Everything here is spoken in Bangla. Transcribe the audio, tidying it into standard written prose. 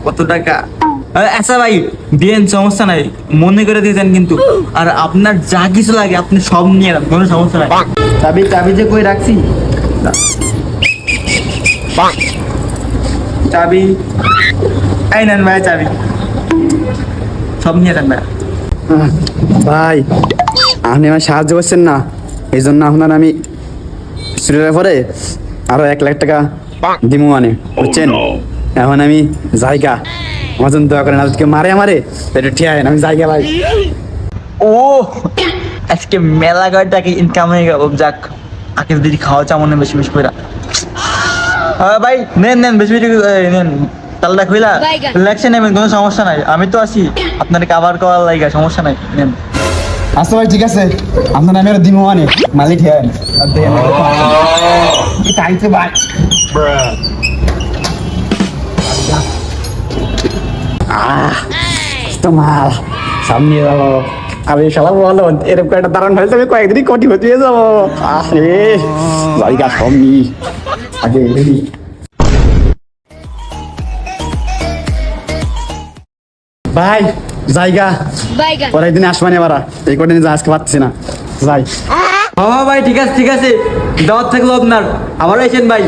কত টাকা? আচ্ছা ভাই দিয়েন, সমস্যা নাই, মনে করে দিতেন কিন্তু। আর আপনার যা কিছু লাগে আপনি সব নিয়ে নেন, কোনো সমস্যা নাই। চাবি চাবি যে কই রাখছি, চাবি এই নেন ভাই, চাবি সব নিয়ে নেন ভাই। ভাই আপনি আমার সাহায্য করছেন না, এই জন্য আপনার আমি স্টুডেন্টের পরে আরো 1 লাখ টাকা দিমু মানে, বুঝছেন? এখন আমি জায়গা আমার জন্য দোয়া করেন, আজকে মারে আমারে একটু ঠিক আছে, আমি জায়গা ভাই। ও আজকে মেলা গাড়িটাকে ইনকাম হয়ে গেল। যাক, আগে যদি খাওয়া চা মনে বেশি বেশি করে। ভাই নেন নেন, বেশি বেশি নেন, তালটা খুইলা লেকশন নেবেন, কোনো সমস্যা নাই, আমি তো আছি আপনার কাভার করার লাইগা, সমস্যা নাই, নেন। আচ্ছা ভাই ঠিক আছে, আপনার আমি আর দিমু মানে মালিক হ্যাঁ আর দেন তাইতে ভাই। তোমার সামনে যাবো আমি, শালা বলো এরকম একটা দারুণ হয়েছে, আমি কয়েকদিনই কোটি হতে যাবো। আরে জায়গা সবনি আগে রেডি। ভাই জায়গা পরের দিন আসবানি আবার, এই কদিন আজকে পাচ্ছি না যাই। ভাই ঠিক আছে ঠিক আছে, দাওয়াত থাকলো আপনার, আবার এসেন ভাই।